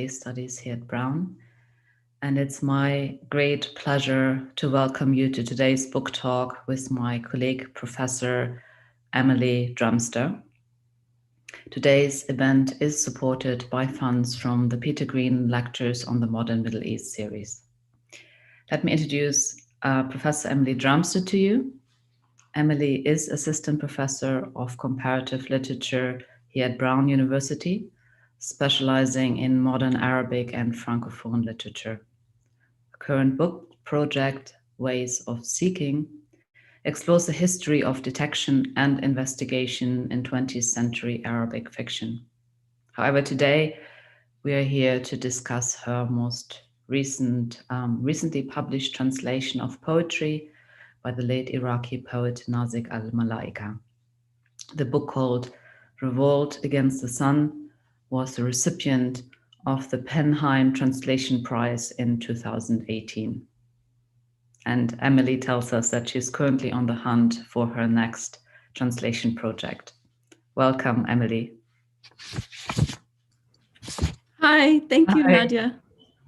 Secondary Studies here at Brown. And it's my great pleasure to welcome you to today's book talk with my colleague, Professor Emily Drumsta. Today's event is supported by funds from the Peter Green Lectures on the Modern Middle East series. Let me introduce Professor Emily Drumsta to you. Emily is Assistant Professor of Comparative Literature here at Brown University, specializing in modern Arabic and Francophone literature. Her current book project, Ways of Seeking, explores the history of detection and investigation in 20th century Arabic fiction. However, today we are here to discuss her most recently published translation of poetry by the late Iraqi poet Nazik al-Malaika. The book, called Revolt Against the Sun, was the recipient of the Penheim Translation Prize in 2018. And Emily tells us that she's currently on the hunt for her next translation project. Welcome, Emily. Hi, thank you, Nadia.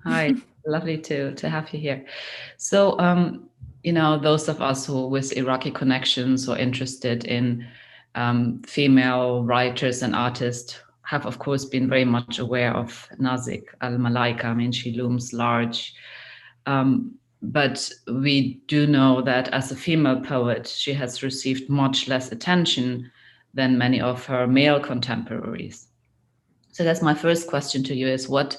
Hi, lovely to have you here. So, those of us who with Iraqi connections or interested in female writers and artists have, of course, been very much aware of Nazik al-Malaika. I mean, she looms large. But we do know that as a female poet, she has received much less attention than many of her male contemporaries. So that's my first question to you, is what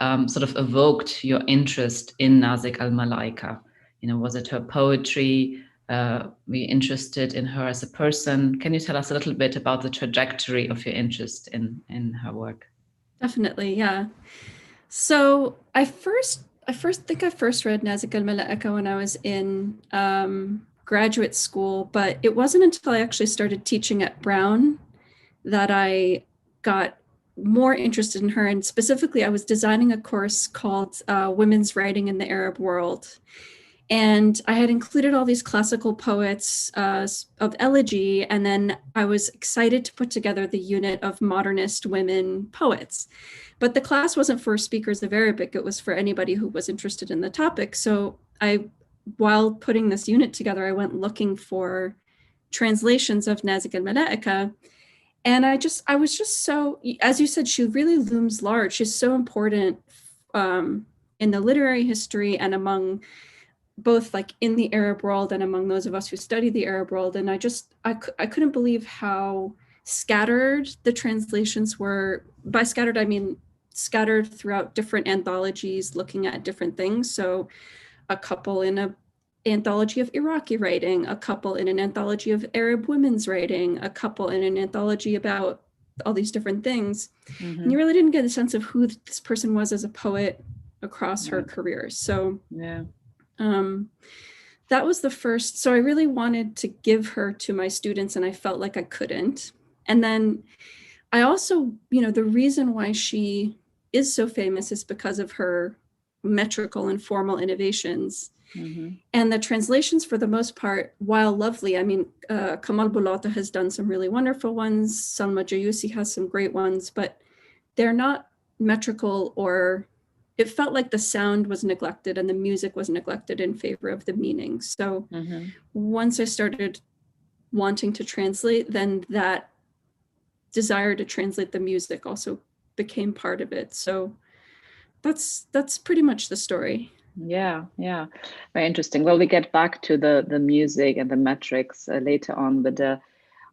sort of evoked your interest in Nazik al-Malaika? Was it her poetry? Were you interested in her as a person? Can you tell us a little bit about the trajectory of your interest in her work? Definitely, yeah. So I first read Nazik al-Malaika when I was in graduate school, but it wasn't until I actually started teaching at Brown that I got more interested in her. And specifically, I was designing a course called Women's Writing in the Arab World. And I had included all these classical poets of elegy, and then I was excited to put together the unit of modernist women poets. But the class wasn't for speakers of Arabic, it was for anybody who was interested in the topic. So while putting this unit together, I went looking for translations of Nazik al-Malaika. And I was just so, as you said, she really looms large. She's so important in the literary history and among both like in the Arab world and among those of us who study the Arab world. And I couldn't believe how scattered the translations were. By scattered, I mean scattered throughout different anthologies looking at different things. So a couple in an anthology of Iraqi writing, a couple in an anthology of Arab women's writing, a couple in an anthology about all these different things. Mm-hmm. And you really didn't get a sense of who this person was as a poet across her career. So yeah. That was the first. So I really wanted to give her to my students, and I felt like I couldn't. And then I also, the reason why she is so famous is because of her metrical and formal innovations. Mm-hmm. And the translations, for the most part, while lovely, I mean, Kamal Bulata has done some really wonderful ones. Salma Jayusi has some great ones, but they're not metrical, or it felt like the sound was neglected and the music was neglected in favor of the meaning. So once I started wanting to translate, then that desire to translate the music also became part of it. So that's pretty much the story. Yeah, very interesting. Well, we get back to the music and the metrics later on, but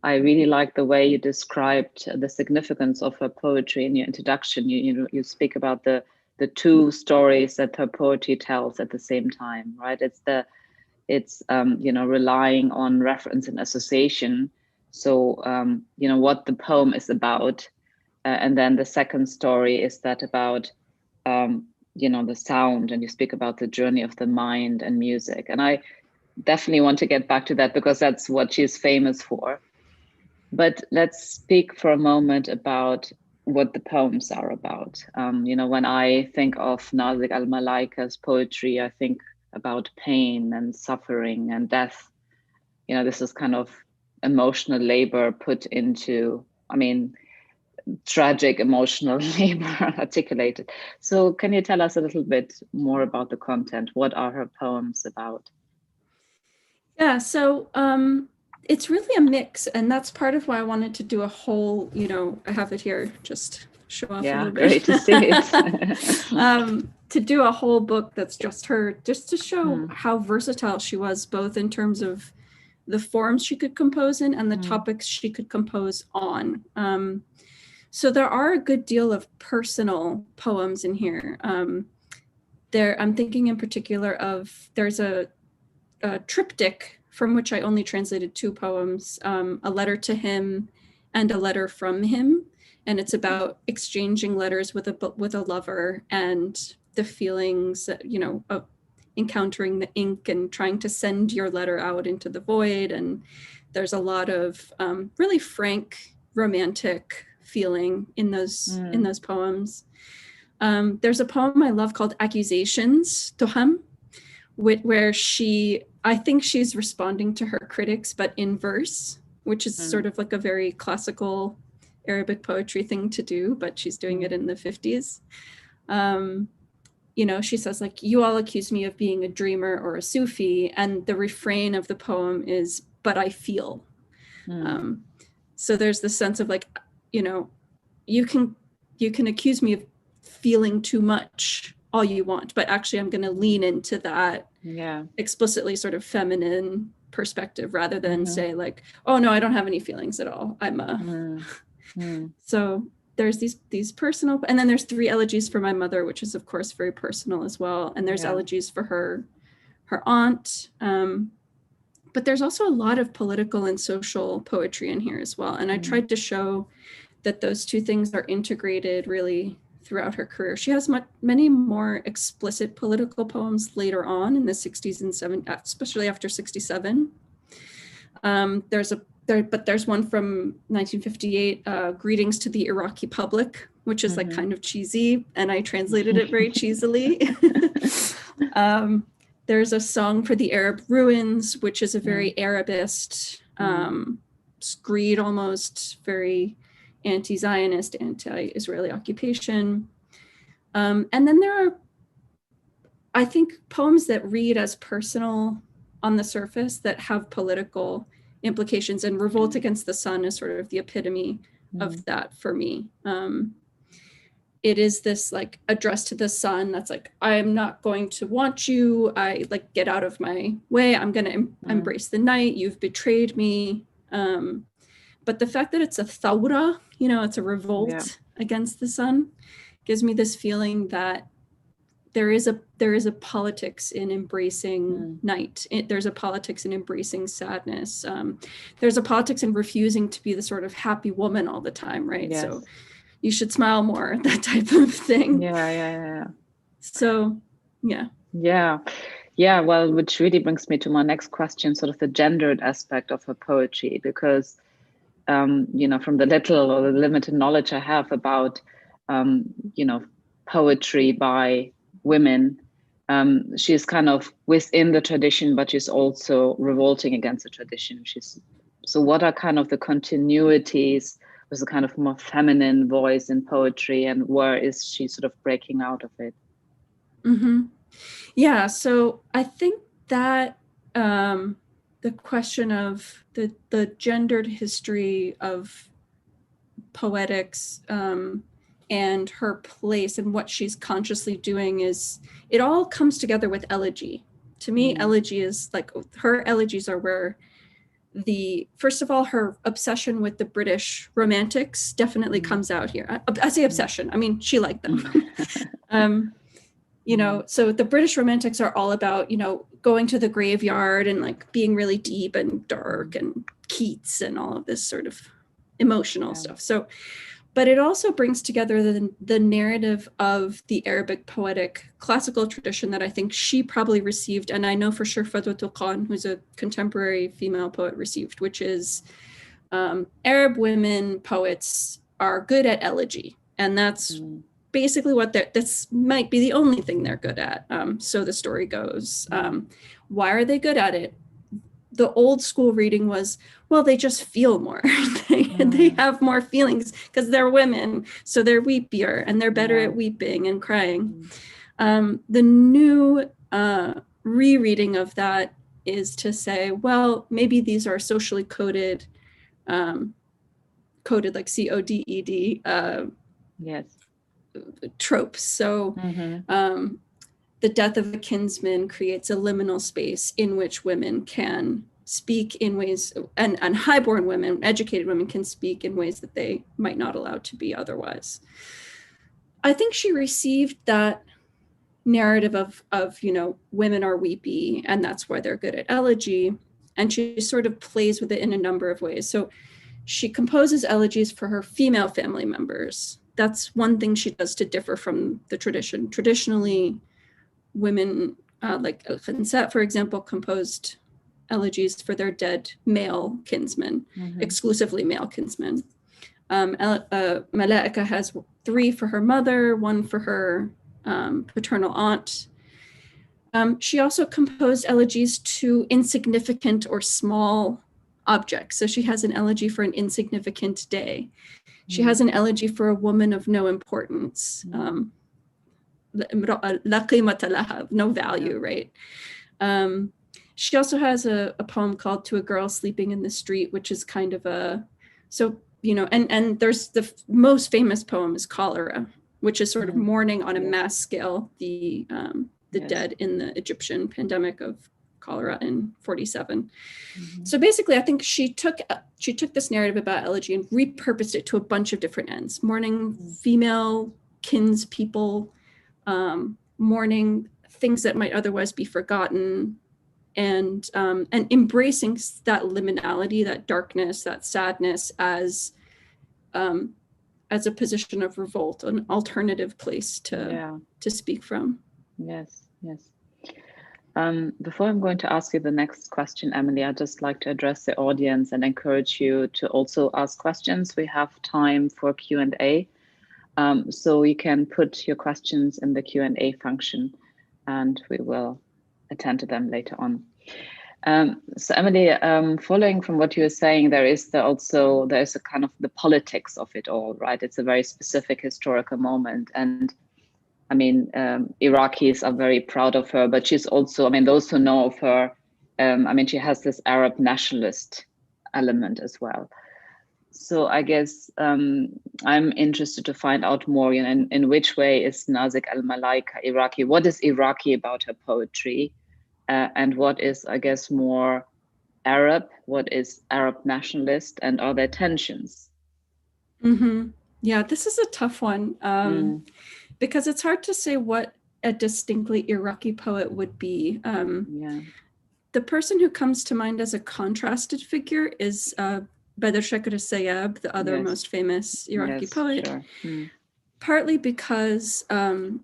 I really like the way you described the significance of her poetry in your introduction. You speak about the two stories that her poetry tells at the same time, right? It's relying on reference and association. So what the poem is about, and then the second story is that about the sound, and you speak about the journey of the mind and music. And I definitely want to get back to that because that's what she's famous for. But let's speak for a moment about what the poems are about. When I think of Nazik al-Malaika's poetry, I think about pain and suffering and death. This is kind of emotional labor put into, tragic, emotional labor articulated. So can you tell us a little bit more about the content? What are her poems about? Yeah, so it's really a mix, and that's part of why I wanted to do a whole, I have it here, just show off a little bit. Great to see it. To do a whole book that's just her, just to show how versatile she was, both in terms of the forms she could compose in and the topics she could compose on. So there are a good deal of personal poems in here. I'm thinking in particular of, there's a triptych from which I only translated 2 poems, a letter to him and a letter from him. And it's about exchanging letters with a lover and the feelings that, of encountering the ink and trying to send your letter out into the void. And there's a lot of really frank, romantic feeling in those poems. There's a poem I love called Accusations, Tuham, where I think she's responding to her critics, but in verse, which is sort of like a very classical Arabic poetry thing to do, but she's doing it in the 50s. She says, like, you all accuse me of being a dreamer or a Sufi, and the refrain of the poem is, but I feel. So there's this sense of like, you can accuse me of feeling too much all you want, but actually I'm going to lean into that explicitly sort of feminine perspective rather than say like, oh no, I don't have any feelings at all. I'm a So there's these personal, and then there's 3 elegies for my mother, which is of course very personal as well, and there's elegies for her aunt, but there's also a lot of political and social poetry in here as well, and I tried to show that those 2 things are integrated really throughout her career. She has many more explicit political poems later on in the 60s and 70s, especially after 67. There's one from 1958, Greetings to the Iraqi Public, which is like kind of cheesy, and I translated it very cheesily. There's a song for the Arab ruins, which is a very Arabist, screed almost, very anti-Zionist, anti-Israeli occupation. And then there are, I think, poems that read as personal on the surface that have political implications, and Revolt Against the Sun is sort of the epitome of that for me. It is this like address to the sun that's like, I'm not going to want you, I like, get out of my way, I'm going to embrace the night, you've betrayed me. But the fact that it's a thawra, it's a revolt against the sun, gives me this feeling that there is a politics in embracing night. There's a politics in embracing sadness. There's a politics in refusing to be the sort of happy woman all the time, right? Yes. So you should smile more, that type of thing. Yeah. So, yeah. Yeah, well, which really brings me to my next question, sort of the gendered aspect of her poetry, because from the little or the limited knowledge I have about, poetry by women, she's kind of within the tradition, but she's also revolting against the tradition. So what are kind of the continuities with a kind of more feminine voice in poetry, and where is she sort of breaking out of it? Yeah, so I think that the question of the gendered history of poetics and her place and what she's consciously doing it all comes together with elegy. To me, elegy is like, her elegies are where first of all, her obsession with the British romantics definitely comes out here. I say obsession, I mean, she liked them. So the British romantics are all about, going to the graveyard and like being really deep and dark, and Keats and all of this sort of emotional stuff. So, but it also brings together the narrative of the Arabic poetic classical tradition that I think she probably received, and I know for sure Fadwatul Khan, who's a contemporary female poet, received, which is Arab women poets are good at elegy, and that's basically what this might be the only thing they're good at. So the story goes. Why are they good at it? the old school reading was, well, they just feel more. They have more feelings because they're women, so they're weepier and they're better at weeping and crying. The new rereading of that is to say, well, maybe these are socially coded, coded like CODED tropes. So the death of a kinsman creates a liminal space in which women can speak in ways, and highborn women, educated women, can speak in ways that they might not allow to be otherwise. I think she received that narrative of women are weepy and that's why they're good at elegy, and she sort of plays with it in a number of ways. So she composes elegies for her female family members. That's one thing she does to differ from the tradition. Traditionally, women like Al-Khansat, for example, composed elegies for their dead male kinsmen, exclusively male kinsmen. Malaika has 3 for her mother, 1 for her paternal aunt. She also composed elegies to insignificant or small objects. So she has an elegy for an insignificant day. She has an elegy for a woman of no importance. No value, right? She also has a poem called To a Girl Sleeping in the Street, which is kind of and there's the most famous poem is Cholera, which is sort of mourning on a mass scale the dead in the Egyptian pandemic of cholera in 47. So basically, I think she took this narrative about elegy and repurposed it to a bunch of different ends: mourning female kinspeople, mourning things that might otherwise be forgotten, and embracing that liminality, that darkness, that sadness as a position of revolt, an alternative place to speak from. Yes. Before I'm going to ask you the next question, Emily, I'd just like to address the audience and encourage you to also ask questions. We have time for Q&A. So you can put your questions in the Q&A function and we will attend to them later on. So Emily, following from what you were saying, there is a kind of the politics of it all, right? It's a very specific historical moment. And I mean, Iraqis are very proud of her, but she's also, I mean, those who know of her, she has this Arab nationalist element as well. So I guess I'm interested to find out more, in which way is Nazik al-Malaika Iraqi? What is Iraqi about her poetry? And what is, I guess, more Arab? What is Arab nationalist? And are there tensions? Yeah, this is a tough one because it's hard to say what a distinctly Iraqi poet would be. The person who comes to mind as a contrasted figure is Badr Shakr Sayyab, the other most famous Iraqi poet. Sure. Partly because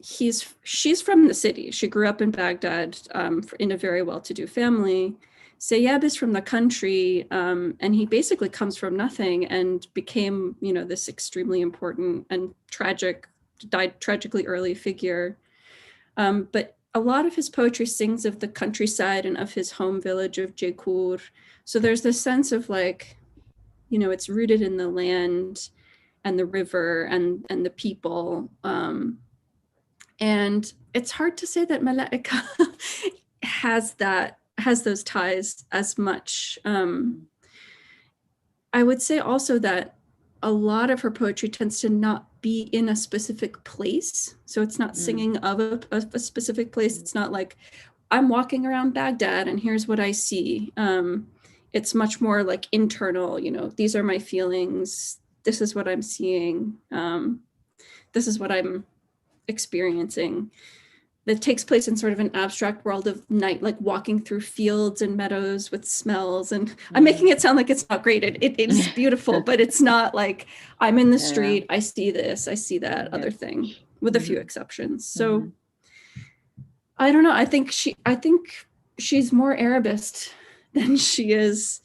she's from the city. She grew up in Baghdad in a very well-to-do family. Sayyab is from the country, and he basically comes from nothing and became, this extremely important and died tragically early figure. But a lot of his poetry sings of the countryside and of his home village of Jaykur. So there's this sense of it's rooted in the land and the river and the people. And it's hard to say that Malaika has those ties as much. I would say also that a lot of her poetry tends to not be in a specific place. So it's not singing of a specific place. It's not like I'm walking around Baghdad and here's what I see. It's much more like internal, these are my feelings. This is what I'm seeing. This is what I'm experiencing. That takes place in sort of an abstract world of night, like walking through fields and meadows with smells. And I'm making it sound like it's not great. It is beautiful, but it's not like I'm in the street, I see this, I see that other thing, with a few exceptions. So I don't know. I think she's more Arabist than she is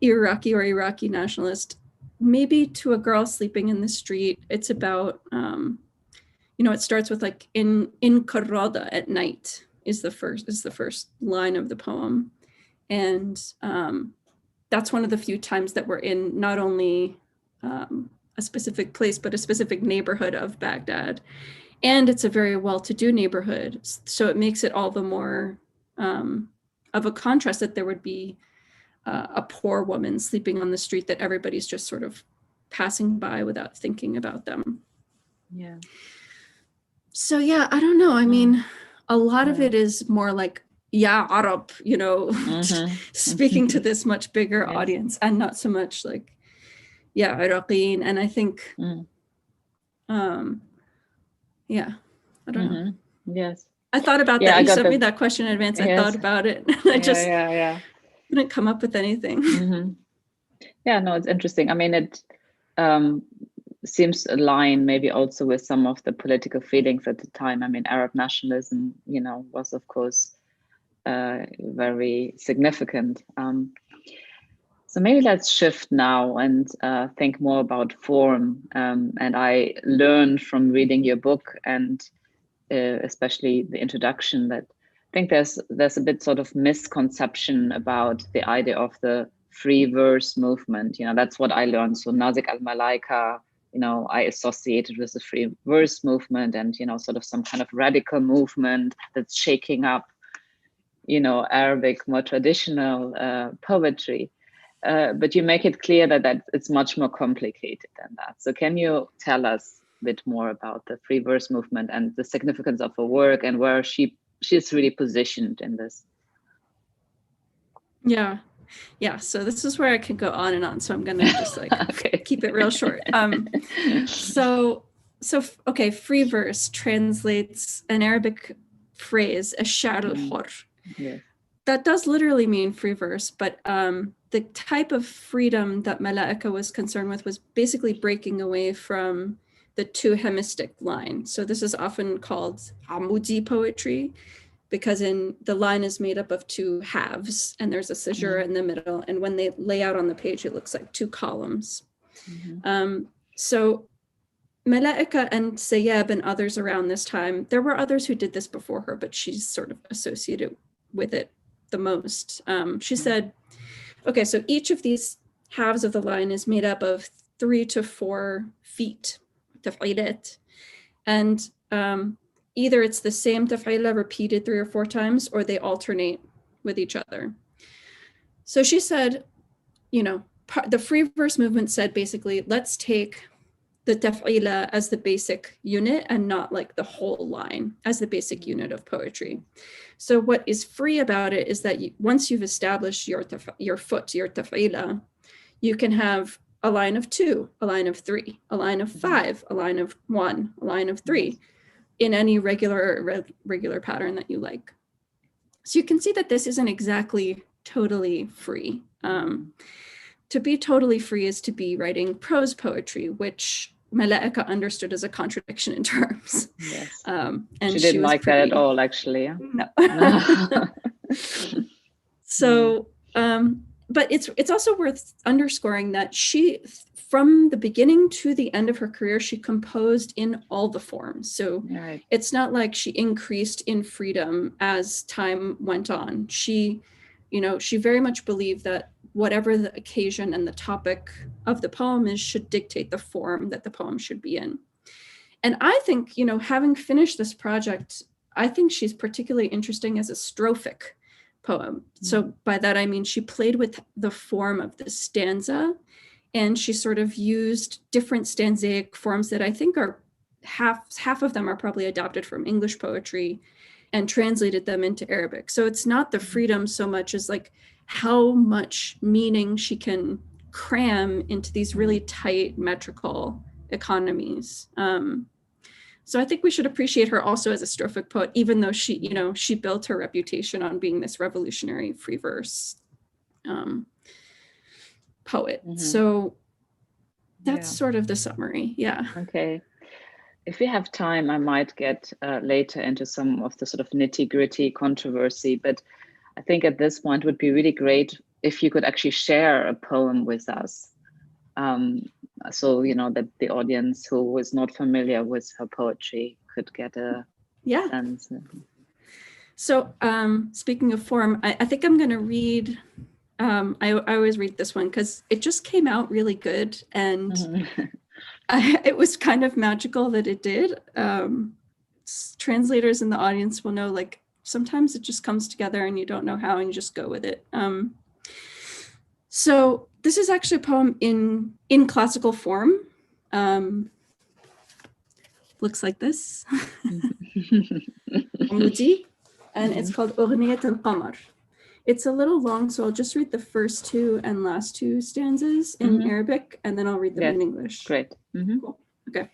Iraqi or Iraqi nationalist. Maybe To a Girl Sleeping in the Street, it's about it starts with like in Qarrada at night is the first line of the poem. And that's one of the few times that we're in not only a specific place, but a specific neighborhood of Baghdad. And it's a very well-to-do neighborhood. So it makes it all the more of a contrast that there would be a poor woman sleeping on the street that everybody's just sort of passing by without thinking about them. Yeah. So yeah, I don't know. I mean, a lot of it is more like, yeah, Arab, you know, speaking to this much bigger audience, and not so much like, yeah, Iraqi. And I think, yeah, I don't know. Yes. I thought about that. You sent me that question in advance. I thought about it. I just couldn't come up with anything. Yeah, no, it's interesting. I mean, it seems to align maybe also with some of the political feelings at the time. I mean, Arab nationalism, you know, was of course very significant. So maybe let's shift now and think more about form. And I learned from reading your book and especially the introduction that I think there's a bit sort of misconception about the idea of the free verse movement. You know, that's what I learned. So Nazik al-Malaika, you know, I associated with the free verse movement and, you know, sort of some kind of radical movement that's shaking up, you know, Arabic, more traditional poetry. But you make it clear that it's much more complicated than that. So can you tell us a bit more about the free verse movement and the significance of her work and where she's really positioned in this? Yeah. So this is where I could go on and on. So I'm going to just like keep it real short. So okay, free verse translates an Arabic phrase, ash-sha'r al-hur. Yes. That does literally mean free verse, but the type of freedom that Malaika was concerned with was basically breaking away from the two hemistic line. So this is often called amudi poetry, because the line is made up of two halves and there's a caesura in the middle. And when they lay out on the page, it looks like two columns. So Malaika and Sayyab and others around this time, there were others who did this before her, but she's sort of associated with it the most. She said, okay, so each of these halves of the line is made up of 3 to 4 feet, tafʿilah, and either it's the same tafʿilah repeated 3 or 4 times, or they alternate with each other. So she said, you know, the free verse movement said basically, let's take the tafʿilah as the basic unit and not like the whole line as the basic unit of poetry. So what is free about it is that once you've established your tafʿilah, you can have a line of 2, a line of 3, a line of 5, a line of 1, a line of 3, in any regular pattern that you like. So you can see that this isn't exactly totally free. To be totally free is to be writing prose poetry, which Malaika understood as a contradiction in terms. Yes. And she didn't like that at all, actually. Yeah? No. So, but it's also worth underscoring that she, from the beginning to the end of her career, she composed in all the forms. So it's not like she increased in freedom as time went on. She very much believed that whatever the occasion and the topic of the poem is should dictate the form that the poem should be in. And I think, you know, having finished this project, I think she's particularly interesting as a strophic poem. So by that, I mean, she played with the form of the stanza, and she sort of used different stanzaic forms that I think are half of them are probably adopted from English poetry and translated them into Arabic. So it's not the freedom so much as like how much meaning she can cram into these really tight metrical economies. So I think we should appreciate her also as a strophic poet, even though she built her reputation on being this revolutionary free verse poet. So that's sort of the summary. Yeah. Okay. If we have time, I might get later into some of the sort of nitty-gritty controversy, but I think at this point it would be really great if you could actually share a poem with us. So, you know, that the audience who is not familiar with her poetry could get a sense. So speaking of form, I think I'm going to read, I always read this one because it just came out really good. And it was kind of magical that it did. Translators in the audience will know, like, sometimes it just comes together and you don't know how and you just go with it. So this is actually a poem in classical form. Looks like this. And it's called أغنية القمر. It's a little long, so I'll just read the first two and last two stanzas in Arabic, and then I'll read them in English. Great. Cool. Okay.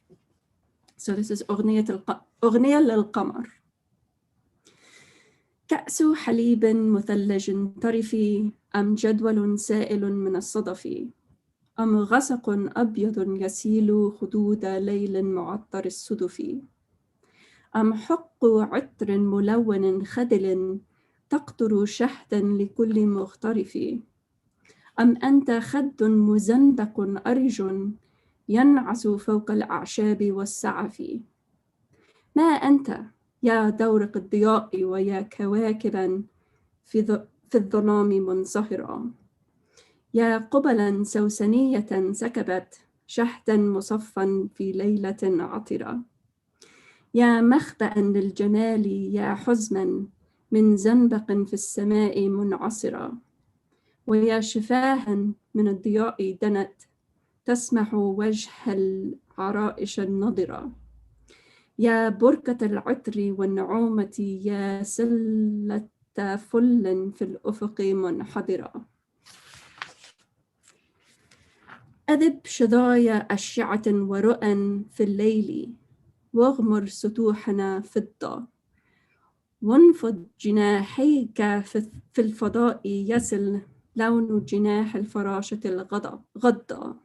So this is أغنية للقمر. كأس حليب مثلج طرفي أم جدول سائل من الصدف أم غسق أبيض يسيل خدود ليل معطر الصدف أم حق عطر ملون خدل تقطر شهدا لكل مغترف أم أنت خد مزندق أرج ينعس فوق الأعشاب والسعف ما أنت يا دورق الضياء ويا كواكبا في الظلام منصهرا يا قبلا سوسنية سكبت شهدا مصفا في ليلة عطرة يا مخبأ للجمال يا حزما من زنبق في السماء منعصرة ويا شفاها من الضياء دنت تسمح وجه العرائش النضرة يا بركة العطر والنعومة يا سلة فل في الأفق منحدرة أذب شظايا أشعة ورؤى في الليل واغمر سطوحنا فضة وانفض جناحيك في الفضاء يسل لون جناح الفراشة الغضة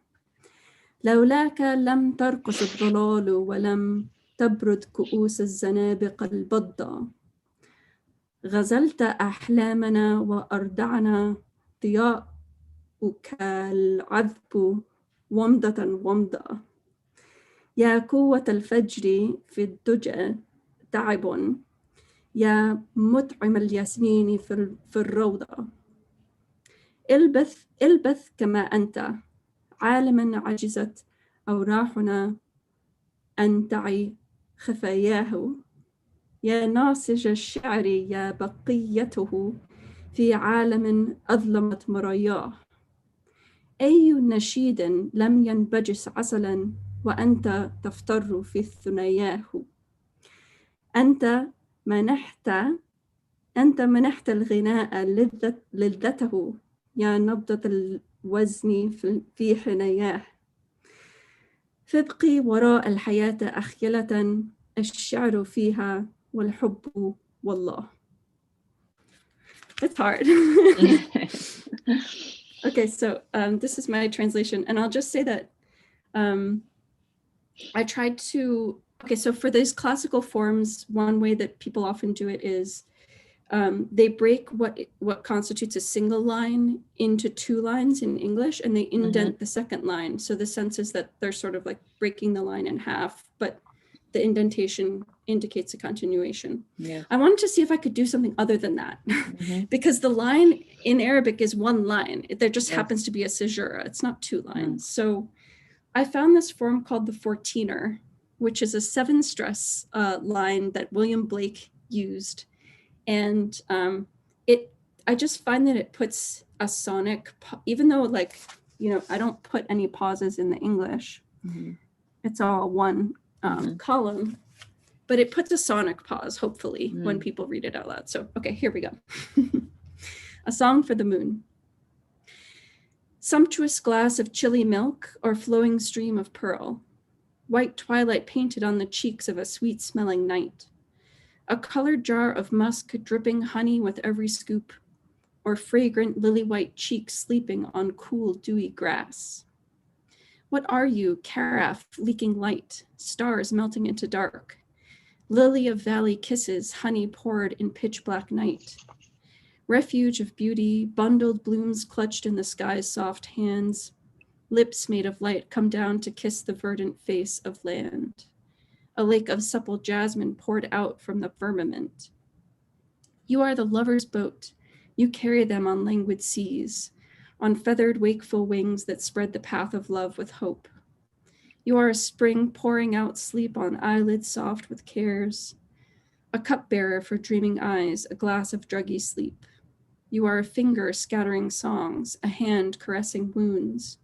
لولاك لم ترقص الضلال ولم تبرد كؤوس الزنابق البضة غزلت أحلامنا وأردعنا ضياؤك العذب ومضة ومضة يا قوة الفجر في الدجى تعب يا مطعم الياسمين في الروضة البث كما أنت عالما عجزت أوراحنا أن تعي خفاياه يا ناسج الشعر يا بقيته في عالم أظلمت مراياه أي نشيد لم ينبجس عسلا وأنت تفتر في ثناياه أنت منحت الغناء لذته يا نبضة الوزن في حناياه فابقي وراء الحياة أخيلة الشعر فيها والحب والله. It's hard. Okay, so this is my translation, and I'll just say that I tried to, okay, so for these classical forms, one way that people often do it is they break what constitutes a single line into two lines in English, and they indent the second line. So the sense is that they're sort of like breaking the line in half, but the indentation indicates a continuation. Yeah. I wanted to see if I could do something other than that, because the line in Arabic is one line. There just happens to be a caesura. It's not two lines. So I found this form called the 14er, which is a 7-stress line that William Blake used. And I just find that it puts a sonic, even though, like, you know, I don't put any pauses in the English. It's all one column, but it puts a sonic pause, hopefully, when people read it out loud. So, okay, here we go. A song for the moon. Sumptuous glass of chilly milk or flowing stream of pearl. White twilight painted on the cheeks of a sweet-smelling night. A colored jar of musk dripping honey with every scoop, or fragrant lily-white cheeks sleeping on cool, dewy grass. What are you, carafe leaking light, stars melting into dark? Lily of valley kisses, honey poured in pitch-black night. Refuge of beauty, bundled blooms clutched in the sky's soft hands. Lips made of light come down to kiss the verdant face of land. A lake of supple jasmine poured out from the firmament. You are the lover's boat. You carry them on languid seas, on feathered wakeful wings that spread the path of love with hope. You are a spring pouring out sleep on eyelids soft with cares, a cupbearer for dreaming eyes, a glass of druggy sleep. You are a finger scattering songs, a hand caressing wounds,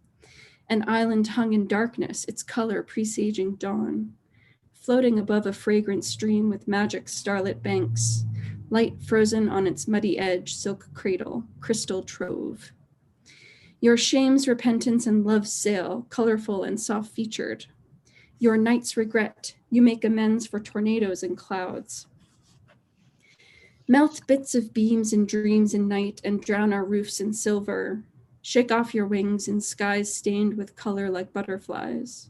an island hung in darkness, its color presaging dawn, floating above a fragrant stream with magic starlit banks, light frozen on its muddy edge, silk cradle, crystal trove. Your shame's repentance and love's sail, colorful and soft-featured. Your night's regret, you make amends for tornadoes and clouds. Melt bits of beams and dreams in night and drown our roofs in silver. Shake off your wings in skies stained with color like butterflies.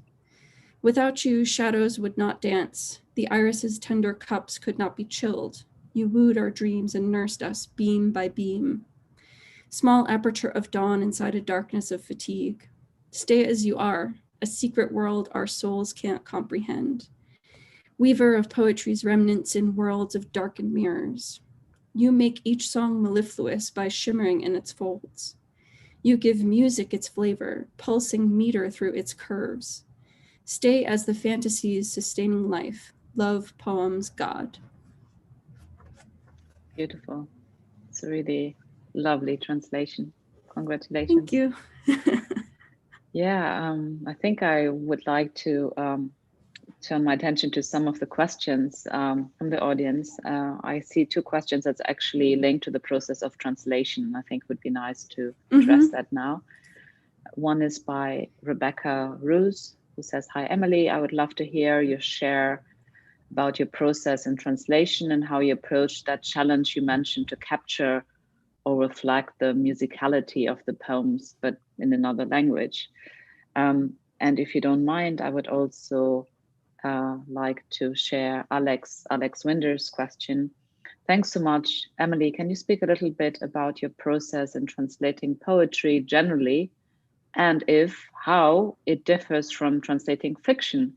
Without you, shadows would not dance. The iris's tender cups could not be chilled. You wooed our dreams and nursed us beam by beam. Small aperture of dawn inside a darkness of fatigue. Stay as you are, a secret world our souls can't comprehend. Weaver of poetry's remnants in worlds of darkened mirrors. You make each song mellifluous by shimmering in its folds. You give music its flavor, pulsing meter through its curves. Stay as the fantasies sustaining life. Love, poems, God. Beautiful. It's a really lovely translation. Congratulations. Thank you. Yeah, I think I would like to turn my attention to some of the questions from the audience. I see two questions that's actually linked to the process of translation. I think would be nice to address that now. One is by Rebecca Roos, who says, "Hi, Emily. I would love to hear you share about your process in translation and how you approached that challenge you mentioned to capture or reflect the musicality of the poems, but in another language. And if you don't mind, I would also like to share Alex Winder's question. Thanks so much, Emily. Can you speak a little bit about your process in translating poetry generally, and how it differs from translating fiction,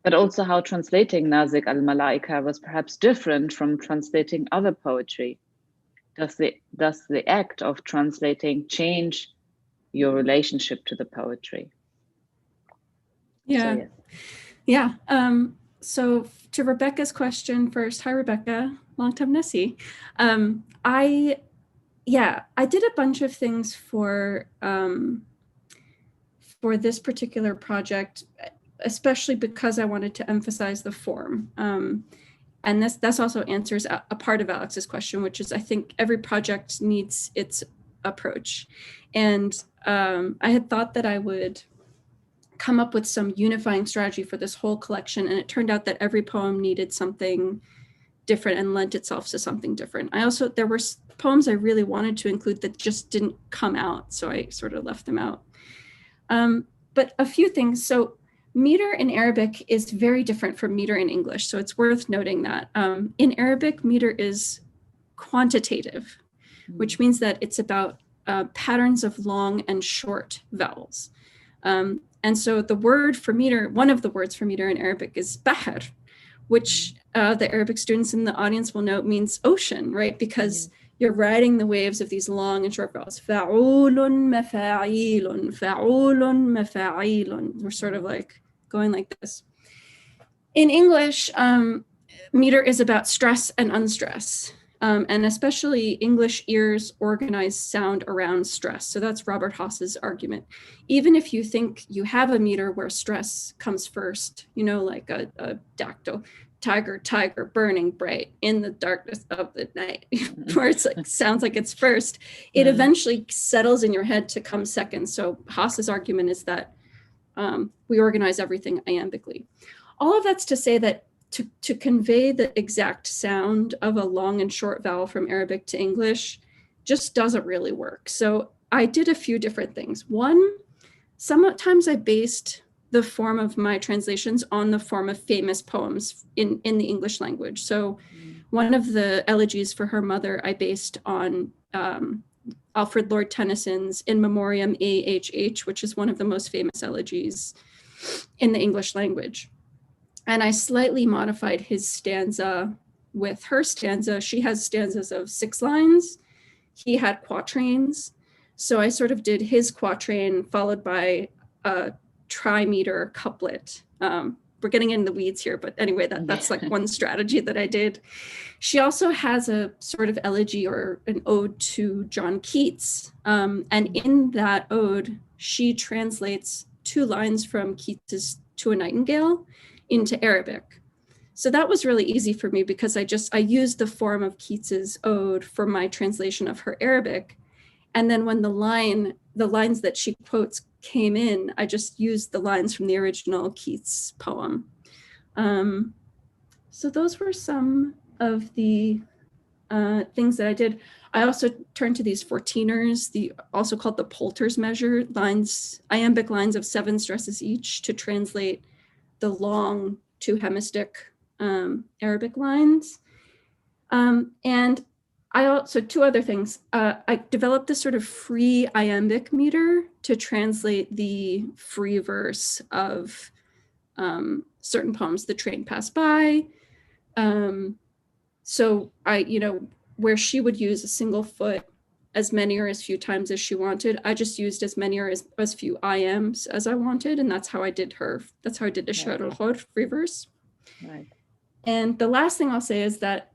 but also how translating Nazik al-Malaika was perhaps different from translating other poetry? Does the act of translating change your relationship to the poetry?" Yeah. So, yeah. So to Rebecca's question first, hi, Rebecca, long time no see. I did a bunch of things for this particular project, especially because I wanted to emphasize the form. And this also answers a part of Alex's question, which is I think every project needs its approach. And I had thought that I would come up with some unifying strategy for this whole collection. And it turned out that every poem needed something different and lent itself to something different. There were poems I really wanted to include that just didn't come out. So I sort of left them out. But a few things. So meter in Arabic is very different from meter in English. So it's worth noting that. In Arabic, meter is quantitative, which means that it's about patterns of long and short vowels. And so the word for meter, one of the words for meter in Arabic is bahr, which the Arabic students in the audience will know means ocean, right? Because you're riding the waves of these long and short vowels. Fa'ulun mafa'ilun, fa'ulun mafa'ilun. We're sort of like going like this. In English, meter is about stress and unstress. And especially English ears organize sound around stress. So that's Robert Haas's argument. Even if you think you have a meter where stress comes first, like a dactyl, tiger, burning bright in the darkness of the night, where it's like sounds like it's first, it eventually settles in your head to come second. So Haas's argument is that we organize everything iambically. All of that's to say that to convey the exact sound of a long and short vowel from Arabic to English just doesn't really work. So I did a few different things. One, sometimes I based the form of my translations on the form of famous poems in the English language. So one of the elegies for her mother I based on Alfred Lord Tennyson's In Memoriam AHH, which is one of the most famous elegies in the English language. And I slightly modified his stanza with her stanza. She has stanzas of 6 lines. He had quatrains. So I sort of did his quatrain followed by a trimeter couplet. We're getting in the weeds here, but anyway, that's like one strategy that I did. She also has a sort of elegy or an ode to John Keats. And in that ode, she translates 2 lines from Keats's To a Nightingale into Arabic. So that was really easy for me because I used the form of Keats's ode for my translation of her Arabic. And then when the lines that she quotes came in, I just used the lines from the original Keats poem. So those were some of the things that I did. I also turned to these 14ers, also called the Poulter's measure, iambic lines of 7 stresses each to translate the long 2 hemistic Arabic lines. And I also, 2 other things. I developed this sort of free iambic meter to translate the free verse of certain poems. The Train Passed By. So where she would use a single foot as many or as few times as she wanted, I just used as many or as few iams as I wanted. And that's how I did the Shar al-Khor free verse. Right. And the last thing I'll say is that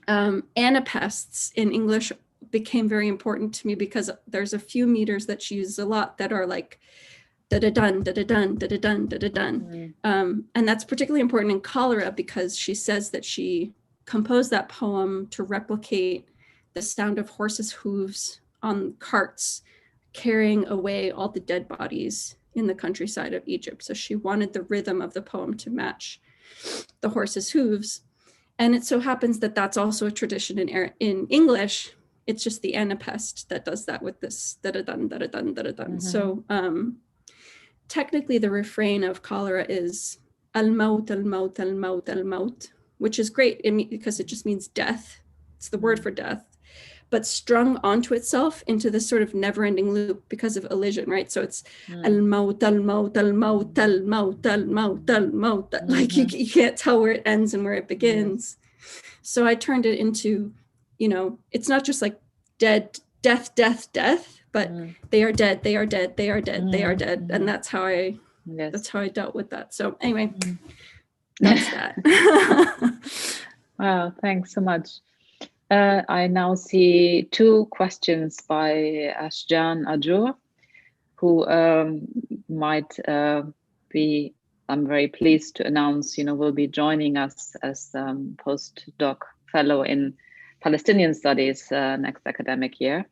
anapaests in English became very important to me because there's a few meters that she uses a lot that are like da-da-dun, da-da-dun, da-da-dun, da-da-dun. And that's particularly important in Cholera because she says that she composed that poem to replicate the sound of horses' hooves on carts carrying away all the dead bodies in the countryside of Egypt. So she wanted the rhythm of the poem to match the horses' hooves. And it so happens that that's also a tradition in English. It's just the anapaest that does that with this da-da-dun, da-da-dun, da-da-dun. So technically the refrain of Cholera is al-maut, al-maut, al-maut, al-maut, which is great because it just means death. It's the word for death, but strung onto itself into this sort of never-ending loop because of elision, right? So it's al-maut, al-maut, al-maut, al-maut, al-maut, al-maut. Like you can't tell where it ends and where it begins. So I turned it into, it's not just like death, but they are dead, they are dead, they are dead, they are dead. And that's how I dealt with that. So anyway, that's that. Wow, thanks so much. I now see 2 questions by Ashjan Ajour, who might be, I'm very pleased to announce, will be joining us as postdoc fellow in Palestinian studies next academic year.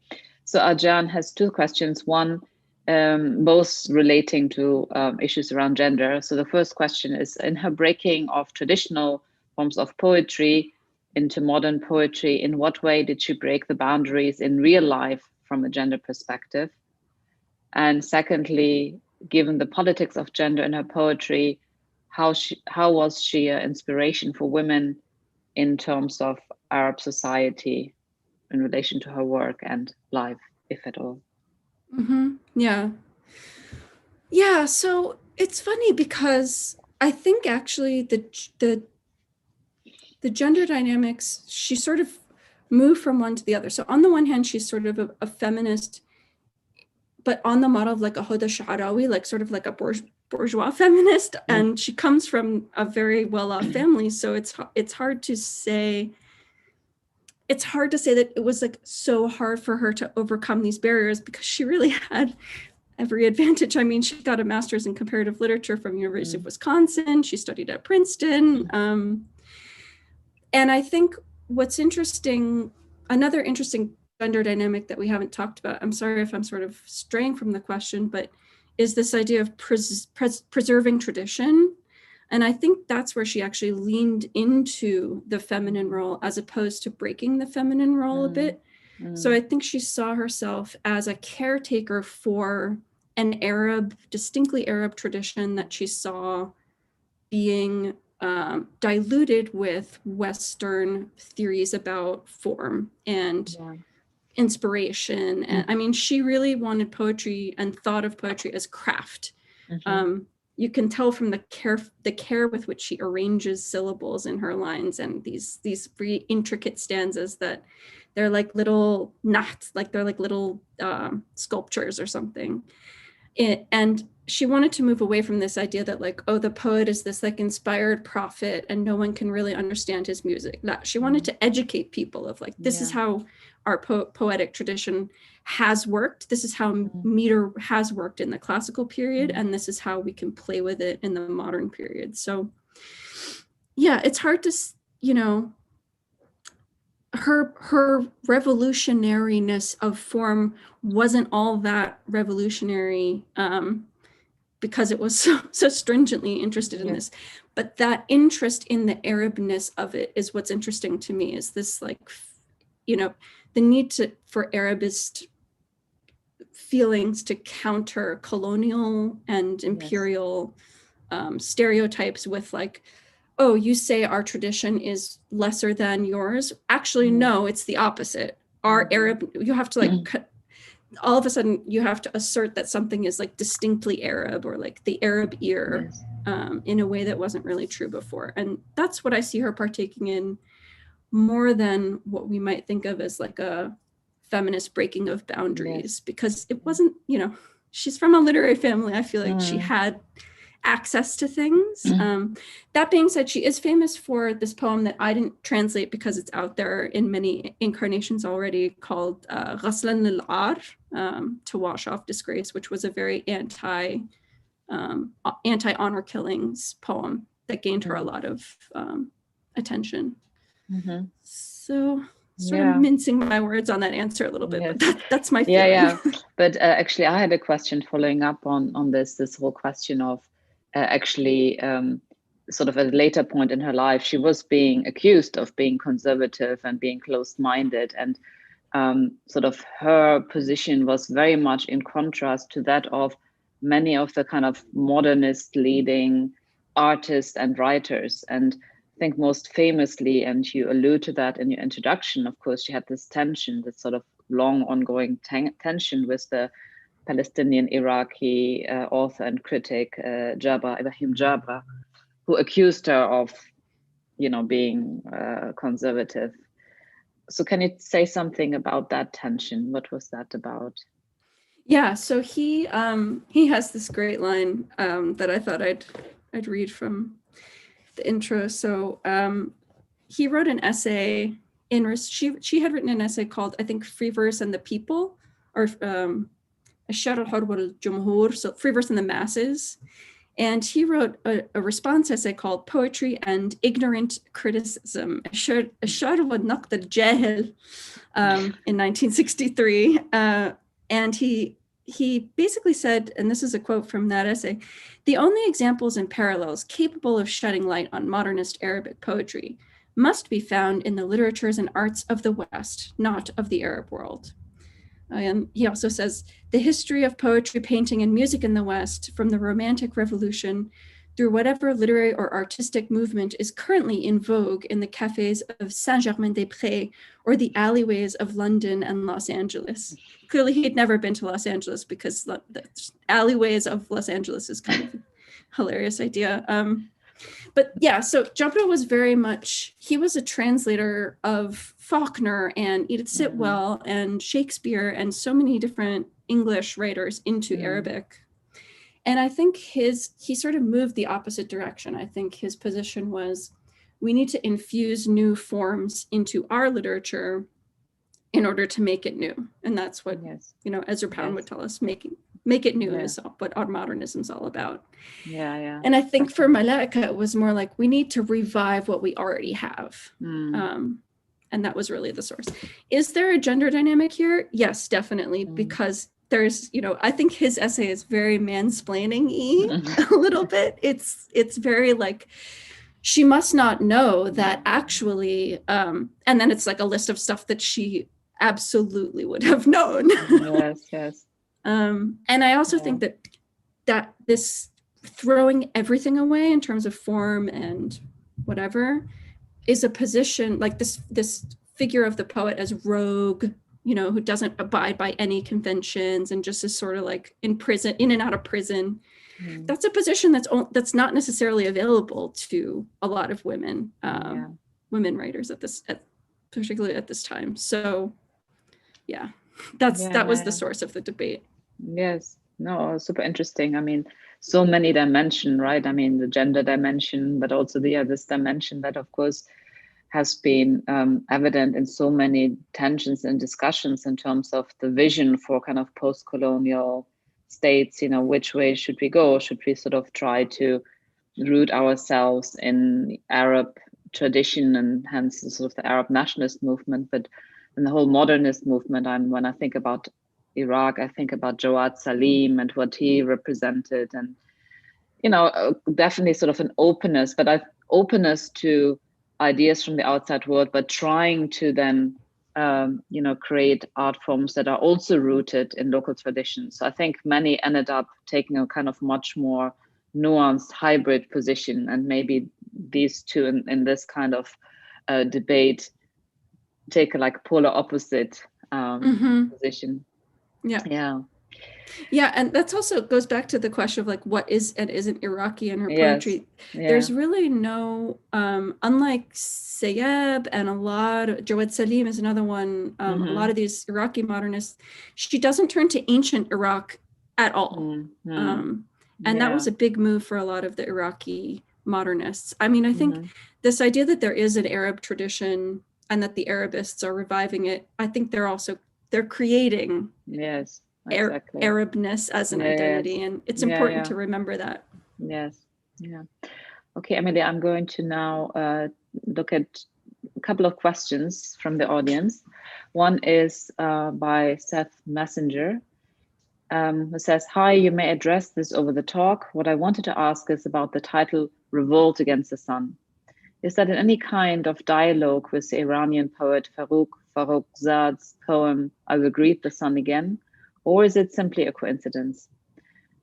So Ashjan has 2 questions, one both relating to issues around gender. So the first question is, in her breaking of traditional forms of poetry into modern poetry, in what way did she break the boundaries in real life from a gender perspective? And secondly, given the politics of gender in her poetry, how was she an inspiration for women in terms of Arab society in relation to her work and life, if at all? Yeah, so it's funny because I think actually the gender dynamics, she sort of moved from one to the other. So on the one hand, she's sort of a feminist, but on the model of like a Hoda Sha'arawi, like sort of like a bourgeois feminist. And she comes from a very well-off family. So it's hard to say that it was like so hard for her to overcome these barriers because she really had every advantage. I mean, she got a master's in comparative literature from University of Wisconsin. She studied at Princeton. And I think what's interesting, another interesting gender dynamic that we haven't talked about, I'm sorry if I'm sort of straying from the question, but is this idea of preserving tradition. And I think that's where she actually leaned into the feminine role as opposed to breaking the feminine role a bit. So I think she saw herself as a caretaker for an distinctly Arab tradition that she saw being diluted with Western theories about form and inspiration. And I mean, she really wanted poetry and thought of poetry as craft. you can tell from the care with which she arranges syllables in her lines, and these very intricate stanzas that they're like little naht, like they're like little sculptures or something. And she wanted to move away from this idea that like, oh, the poet is this like inspired prophet and no one can really understand his music. That she wanted to educate people of like, this is how our poetic tradition has worked. This is how meter has worked in the classical period. And this is how we can play with it in the modern period. So yeah, it's hard to, you know, her revolutionariness of form wasn't all that revolutionary because it was so stringently interested in this. But that interest in the Arabness of it is what's interesting to me, is this like, you know, the need for Arabist feelings to counter colonial and imperial stereotypes with like, oh, you say our tradition is lesser than yours. Actually, no, it's the opposite. Our Arab, you have to like, all of a sudden you have to assert that something is like distinctly Arab or like the Arab ear in a way that wasn't really true before. And that's what I see her partaking in more than what we might think of as like a feminist breaking of boundaries, because it wasn't, you know, she's from a literary family. I feel like she had access to things. That being said, she is famous for this poem that I didn't translate because it's out there in many incarnations already, called Ghaslan al-Ar, to wash off disgrace, which was a very anti-honor killings poem that gained her a lot of attention. So sort of mincing my words on that answer a little bit, but that's my feeling. But actually I had a question following up on this whole question of actually sort of at a later point in her life, she was being accused of being conservative and being closed-minded, and sort of her position was very much in contrast to that of many of the kind of modernist leading artists and writers. And I think most famously, and you allude to that in your introduction, of course, she had this tension, this sort of long ongoing tension with the Palestinian Iraqi author and critic Ibrahim Jabra, who accused her of, you know, being conservative. So can you say something about that tension? What was that about? Yeah, so he has this great line that I thought I'd read from the intro. So he wrote an essay she had written an essay called, I think, Free Verse and the People, or الشعر الحر والجمهور, so Free Verse and the Masses. And he wrote a response essay called Poetry and Ignorant Criticism, الشعر والنقد الجاهل, in 1963. And he basically said, and this is a quote from that essay, "The only examples and parallels capable of shedding light on modernist Arabic poetry must be found in the literatures and arts of the West, not of the Arab world." And he also says, "The history of poetry, painting, and music in the West, from the Romantic Revolution through whatever literary or artistic movement is currently in vogue in the cafes of Saint-Germain-des-Prés or the alleyways of London and Los Angeles." Clearly, he'd never been to Los Angeles, because the alleyways of Los Angeles is kind of a hilarious idea. But yeah, so Jabra was very much, he was a translator of Faulkner and Edith Sitwell and Shakespeare and so many different English writers into Arabic. And I think he sort of moved the opposite direction. I think his position was, we need to infuse new forms into our literature in order to make it new. And that's what, you know, Ezra Pound would tell us, make it new is what our modernism is all about. And I think for Malaika, it was more like, we need to revive what we already have. And that was really the source. Is there a gender dynamic here? Yes, definitely, because there's, you know, I think his essay is very mansplaining-y a little bit. It's very like, she must not know that actually, and then it's like a list of stuff that she absolutely would have known. And I also think that this throwing everything away in terms of form and whatever is a position, like this figure of the poet as rogue, you know, who doesn't abide by any conventions and just is sort of like in prison, in and out of prison. that's a position that's not necessarily available to a lot of women writers particularly at this time. So yeah, that was the source of the debate. Yes, no, super interesting. I mean, so many dimensions, right? I mean, the gender dimension, but also this dimension that, of course, has been evident in so many tensions and discussions in terms of the vision for kind of post-colonial states. You know, which way should we go? Should we sort of try to root ourselves in Arab tradition and hence sort of the Arab nationalist movement, but in the whole modernist movement? And when I think about Iraq, I think about Jawad Salim and what he represented, and definitely sort of an openness, but openness to ideas from the outside world, but trying to then create art forms that are also rooted in local traditions. So I think many ended up taking a kind of much more nuanced hybrid position, and maybe these two in this kind of debate take a like polar opposite position. Yeah, and that's also goes back to the question of like what is and isn't Iraqi in her poetry. There's really no unlike Sayeb and Jawad Salim is another one, a lot of these Iraqi modernists, she doesn't turn to ancient Iraq at all. And that was a big move for a lot of the Iraqi modernists. I mean, I think this idea that there is an Arab tradition and that the Arabists are reviving it, I think they're creating exactly. Arabness as an identity, and it's important to remember that. Okay, Emily, I'm going to now look at a couple of questions from the audience. One is by Seth Messenger, who says, "Hi, you may address this over the talk. What I wanted to ask is about the title Revolt Against the Sun. Is that in any kind of dialogue with the Iranian poet Farrokhzad's poem, I Will Greet the Sun Again? Or is it simply a coincidence?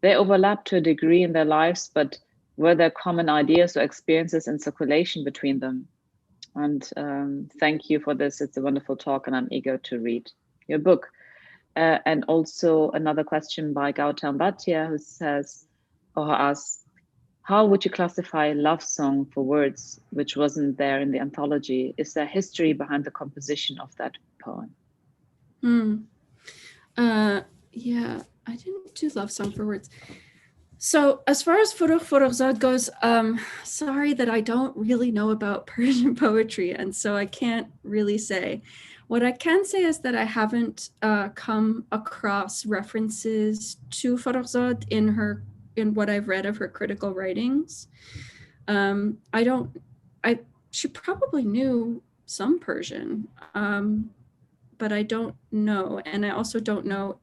They overlap to a degree in their lives, but were there common ideas or experiences in circulation between them?" And thank you for this. It's a wonderful talk, and I'm eager to read your book. And also another question by Gautam Bhatia, who says, or asks, how would you classify Love Song for Words, which wasn't there in the anthology? Is there history behind the composition of that poem? Yeah, I didn't do Love Song for Words. So as far as Farrokhzad goes, sorry that I don't really know about Persian poetry, and so I can't really say. What I can say is that I haven't come across references to Farrokhzad in what I've read of her critical writings. She probably knew some Persian, but I don't know. And I also don't know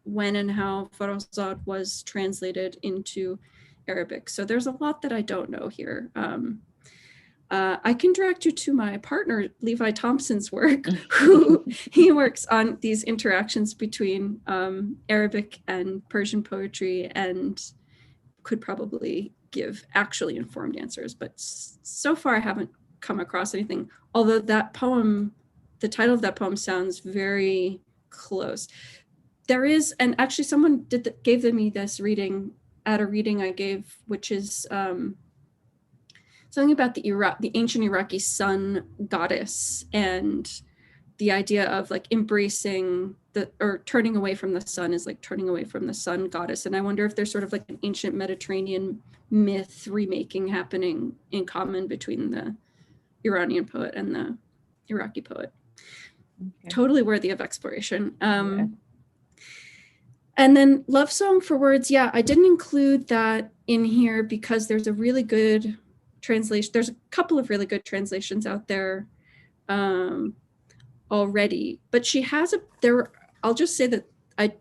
when and how Farrokhzad was translated into Arabic. So there's a lot that I don't know here. I can direct you to my partner, Levi Thompson's work, who he works on these interactions between Arabic and Persian poetry and could probably give actually informed answers. But so far I haven't come across anything, although that poem, the title of that poem sounds very close. There is, and actually someone gave me this reading at a reading I gave, which is something about the ancient Iraqi sun goddess, and the idea of like embracing or turning away from the sun is like turning away from the sun goddess. And I wonder if there's sort of like an ancient Mediterranean myth remaking happening in common between the Iranian poet and the Iraqi poet. Okay. Totally worthy of exploration. And then Love Song for Words, I didn't include that in here because there's a really good translation. There's a couple of really good translations out there already, but she has I'll just say that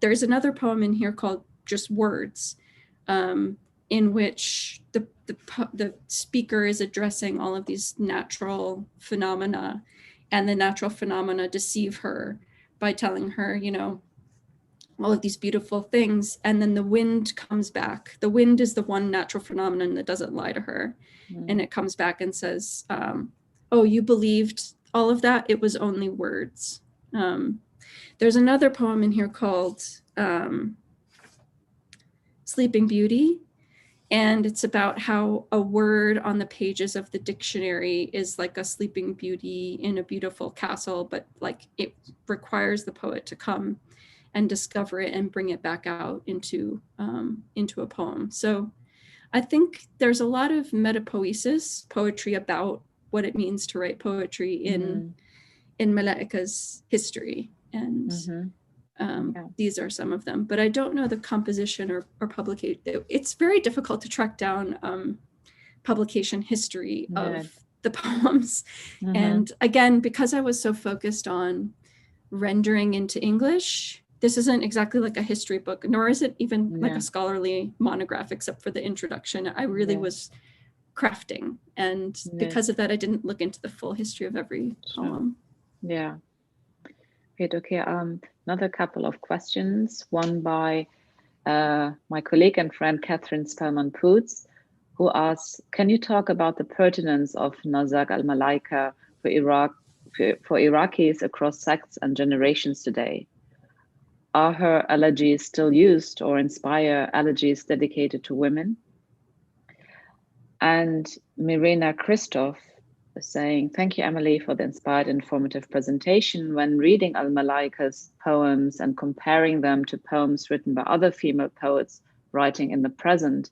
there's another poem in here called Just Words, in which the speaker is addressing all of these natural phenomena, and the natural phenomena deceive her by telling her, all of these beautiful things. And then the wind comes back. The wind is the one natural phenomenon that doesn't lie to her. And it comes back and says, oh, you believed all of that? It was only words. There's another poem in here called Sleeping Beauty, And it's about how a word on the pages of the dictionary is like a sleeping beauty in a beautiful castle, but like it requires the poet to come and discover it and bring it back out into a poem. So I think there's a lot of metapoesis, poetry about what it means to write poetry in Malaika's history. And these are some of them, but I don't know the composition or publication. It's very difficult to track down publication history of the poems. And again, because I was so focused on rendering into English, this isn't exactly like a history book, nor is it even like a scholarly monograph, except for the introduction. I really was crafting. And because of that, I didn't look into the full history of every poem. Yeah. Great. Okay. Another couple of questions. One by my colleague and friend Catherine Spellman-Poots, who asks, can you talk about the pertinence of Nazik al-Malaika for Iraqis across sects and generations today? Are her elegies still used or inspire elegies dedicated to women? And Mirena Christoph is saying, thank you, Emily, for the inspired, informative presentation. When reading al-Malaika's poems and comparing them to poems written by other female poets writing in the present,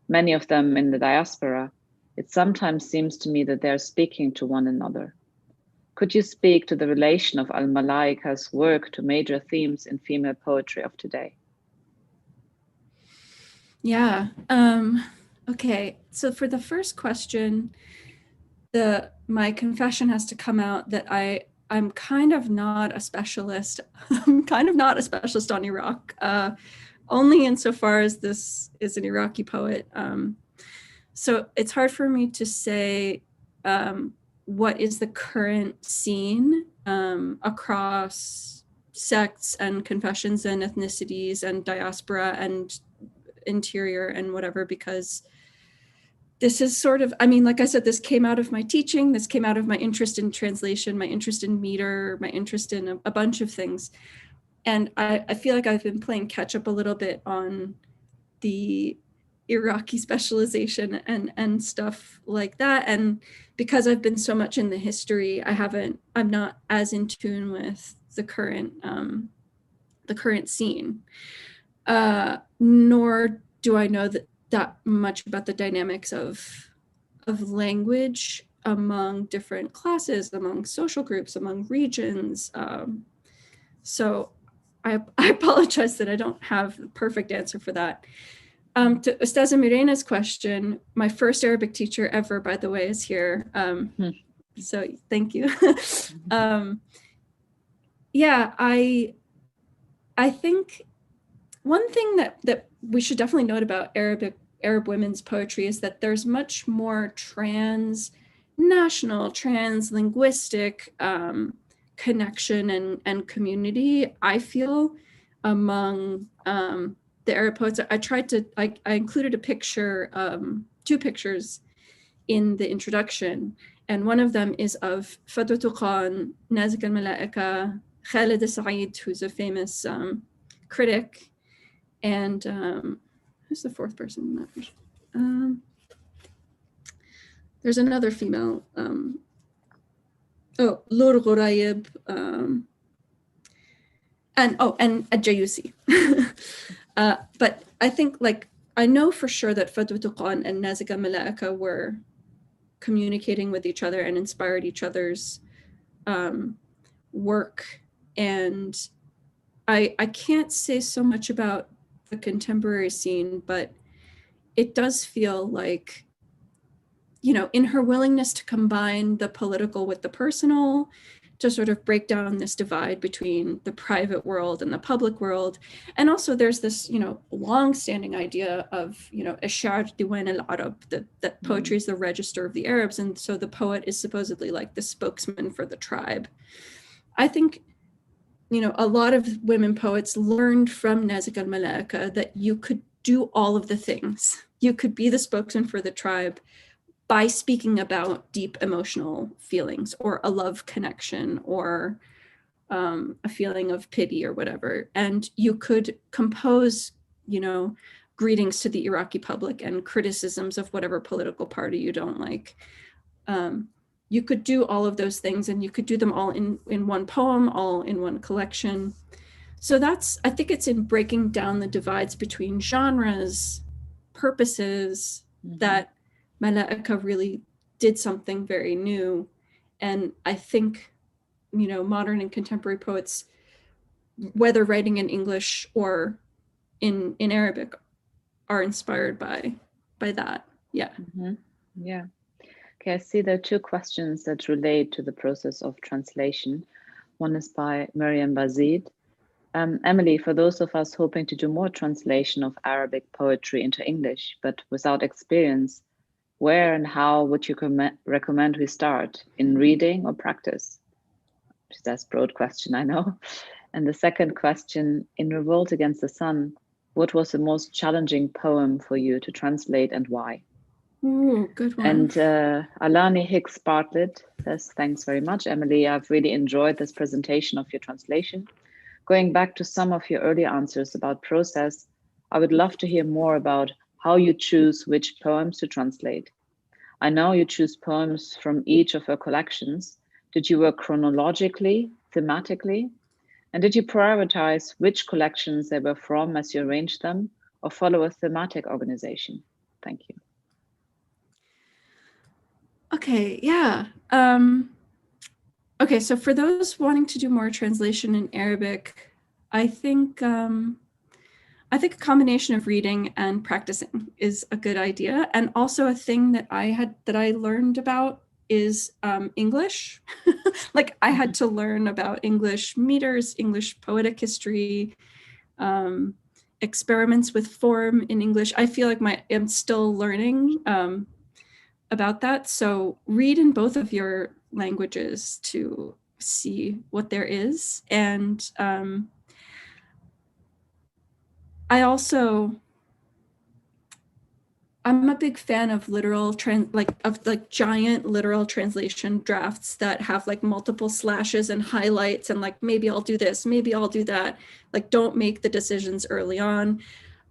many of them in the diaspora, it sometimes seems to me that they're speaking to one another. Could you speak to the relation of al-Malaika's work to major themes in female poetry of today? Yeah. Okay. So for the first question, my confession has to come out that I'm kind of not a specialist. I'm kind of not a specialist on Iraq, only insofar as this is an Iraqi poet. So it's hard for me to say what is the current scene across sects and confessions and ethnicities and diaspora and interior and whatever, because this is sort of, I mean, like I said, this came out of my teaching, this came out of my interest in translation, my interest in meter, my interest in a bunch of things. And I feel like I've been playing catch up a little bit on the Iraqi specialization and stuff like that. And because I've been so much in the history, I'm not as in tune with the current scene, nor do I know that much about the dynamics of language among different classes, among social groups, among regions. So I apologize that I don't have the perfect answer for that. To Ustaza Mirena's question, my first Arabic teacher ever, by the way, is here. So thank you. Yeah, I think one thing that we should definitely note about Arab women's poetry is that there's much more transnational, translinguistic connection and community, I feel, among the Arab poets. I included a picture, two pictures in the introduction, and one of them is of Fadwa Khan, Nazik al-Malaika, Khalid Saeed, who's a famous critic, and who's the fourth person in that picture? There's another female, Lur Ghurayeb, and Ad-Jayusi. But I think, like, I know for sure that Fadwa Khan and Nazik al-Malaika were communicating with each other and inspired each other's work. And I can't say so much about the contemporary scene, but it does feel like, you know, in her willingness to combine the political with the personal, to sort of break down this divide between the private world and the public world. And also there's this, you know, long-standing idea of, you know, Ash'ar Diwan al-Arab, that poetry is the register of the Arabs. And so the poet is supposedly like the spokesman for the tribe. I think, you know, a lot of women poets learned from Nazik al-Malaika that you could do all of the things. You could be the spokesman for the tribe by speaking about deep emotional feelings or a love connection or a feeling of pity or whatever. And you could compose, you know, greetings to the Iraqi public and criticisms of whatever political party you don't like. You could do all of those things, and you could do them all in one poem, all in one collection. So I think it's in breaking down the divides between genres, purposes, that Mala'ika really did something very new. And I think, modern and contemporary poets, whether writing in English or in Arabic, are inspired by that. Yeah. Yeah. Okay, I see there are two questions that relate to the process of translation. One is by Miriam Bazid. Emily, for those of us hoping to do more translation of Arabic poetry into English, but without experience, where and how would you recommend we start? In reading or practice? That's a broad question, I know. And the second question, in Revolt Against the Sun, what was the most challenging poem for you to translate and why? Ooh, good one. And Alani Hicks Bartlett says, thanks very much, Emily. I've really enjoyed this presentation of your translation. Going back to some of your earlier answers about process, I would love to hear more about how you choose which poems to translate. I know you choose poems from each of your collections. Did you work chronologically, thematically? And did you prioritize which collections they were from as you arranged them, or follow a thematic organization? Thank you. Okay, yeah. Okay, so for those wanting to do more translation in Arabic, I think a combination of reading and practicing is a good idea. And also a thing that I learned about is English. Like I had to learn about English meters, English poetic history, experiments with form in English. I feel like I'm still learning about that. So read in both of your languages to see what there is. And I'm a big fan of giant literal translation drafts that have like multiple slashes and highlights and like, maybe I'll do this, maybe I'll do that. Like, don't make the decisions early on.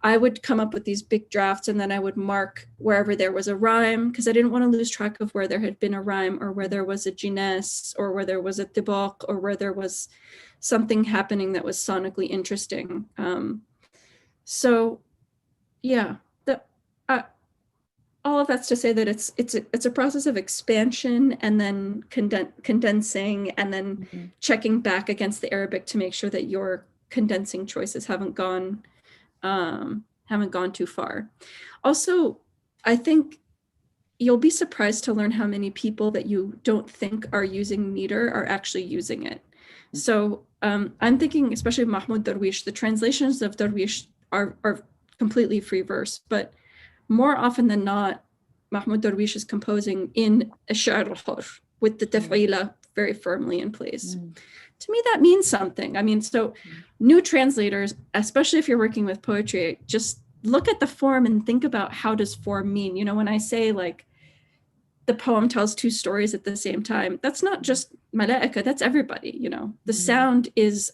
I would come up with these big drafts and then I would mark wherever there was a rhyme, because I didn't want to lose track of where there had been a rhyme, or where there was a jines, or where there was a tibaq, or where there was something happening that was sonically interesting. So yeah, all of that's to say that it's a process of expansion and then condensing and then checking back against the Arabic to make sure that your condensing choices haven't gone too far. Also, I think you'll be surprised to learn how many people that you don't think are using meter are actually using it. So I'm thinking, especially Mahmoud Darwish, the translations of Darwish are completely free verse, but more often than not, Mahmoud Darwish is composing in ash-sha'r al-hur with the tafʿilah very firmly in place. To me, that means something. I mean, so new translators, especially if you're working with poetry, just look at the form and think about, how does form mean? When I say like the poem tells two stories at the same time, that's not just Mala'ika, that's everybody. The sound is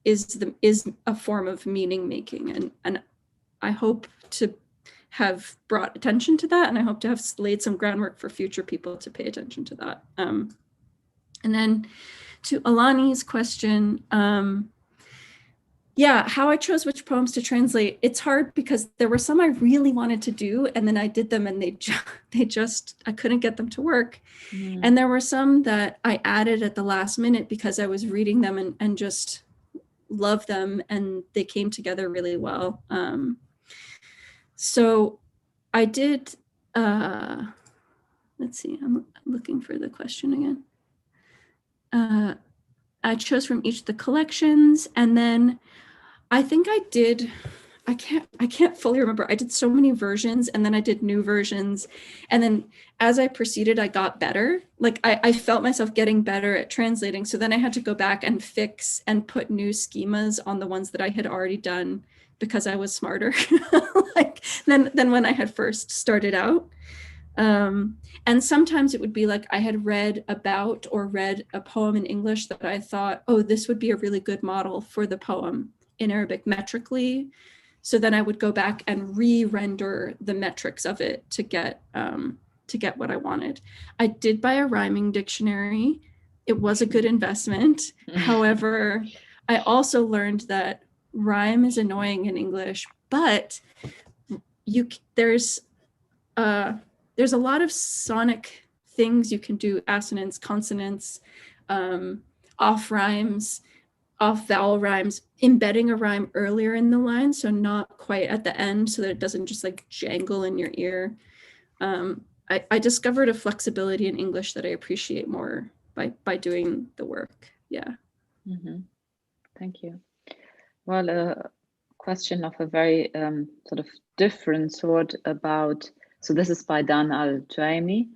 a form of meaning making, and I hope to have brought attention to that, and I hope to have laid some groundwork for future people to pay attention to that. And then to Alani's question, how I chose which poems to translate, it's hard because there were some I really wanted to do, and then I did them and I couldn't get them to work. And there were some that I added at the last minute because I was reading them and just loved them, and they came together really well. So I did, let's see, I'm looking for the question again. I chose from each of the collections, and then I think I can't fully remember. I did so many versions, and then I did new versions. And then as I proceeded, I got better. Like I felt myself getting better at translating. So then I had to go back and fix and put new schemas on the ones that I had already done, because I was smarter than when I had first started out. And sometimes it would be like I had read about or read a poem in English that I thought, oh, this would be a really good model for the poem in Arabic metrically. So then I would go back and re-render the metrics of it to get what I wanted. I did buy a rhyming dictionary. It was a good investment. However, I also learned that rhyme is annoying in English, but there's a lot of sonic things you can do: assonance, consonants, off rhymes, off vowel rhymes, embedding a rhyme earlier in the line, so not quite at the end, so that it doesn't just like jangle in your ear. I discovered a flexibility in English that I appreciate more by doing the work. Yeah. Thank you. Well, a question of a very sort of different sort about, so this is by Dan Al-Tuaimi,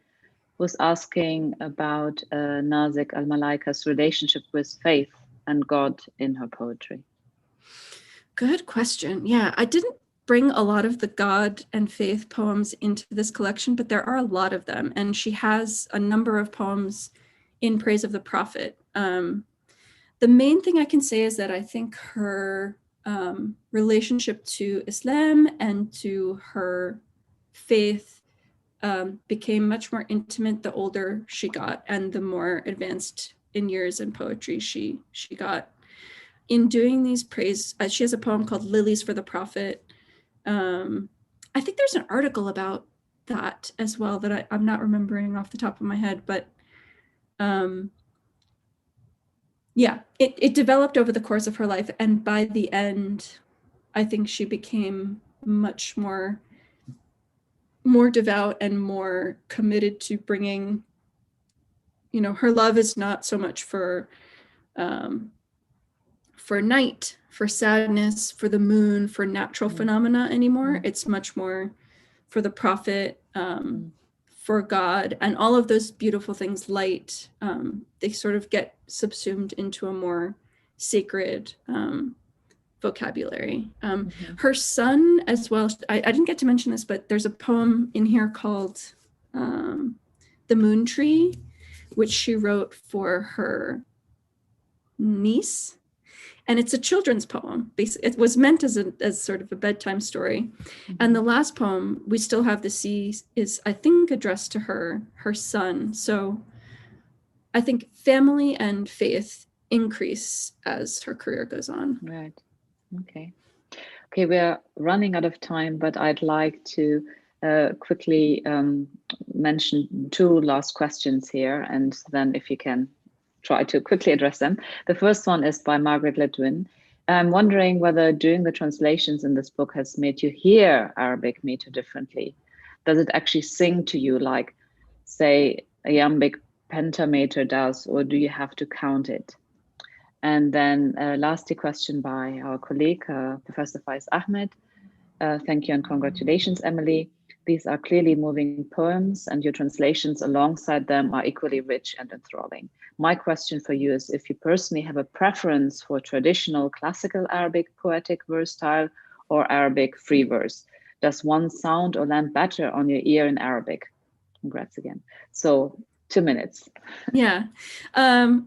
who's asking about Nazik Al-Malaika's relationship with faith and God in her poetry. Good question. Yeah, I didn't bring a lot of the God and faith poems into this collection, but there are a lot of them. And she has a number of poems in praise of the prophet. The main thing I can say is that I think her relationship to Islam and to her faith became much more intimate the older she got and the more advanced in years in poetry she got. In doing these praise, she has a poem called Lilies for the Prophet. I think there's an article about that as well that I'm not remembering off the top of my head, but yeah, it developed over the course of her life. And by the end, I think she became much more devout and more committed to bringing, her love is not so much for night, for sadness, for the moon, for natural phenomena anymore. It's much more for the prophet, for God, and all of those beautiful things, light, they sort of get subsumed into a more sacred vocabulary. Her son as well, I didn't get to mention this, but there's a poem in here called The Moon Tree, which she wrote for her niece. And it's a children's poem. It was meant as sort of a bedtime story. And the last poem, We Still Have the Sea, is, I think, addressed to her son. So I think family and faith increase as her career goes on. Right. Okay, we're running out of time, but I'd like to quickly mention two last questions here, and then if you can try to quickly address them. The first one is by Margaret Ledwin. I'm wondering whether doing the translations in this book has made you hear Arabic meter differently. Does it actually sing to you like, say, a iambic pentameter does, or do you have to count it? And then lastly, question by our colleague, Professor Faiz Ahmed. Thank you and congratulations, Emily. These are clearly moving poems, and your translations alongside them are equally rich and enthralling. My question for you is if you personally have a preference for traditional classical Arabic poetic verse style or Arabic free verse. Does one sound or land better on your ear in Arabic? Congrats again. So 2 minutes. Yeah.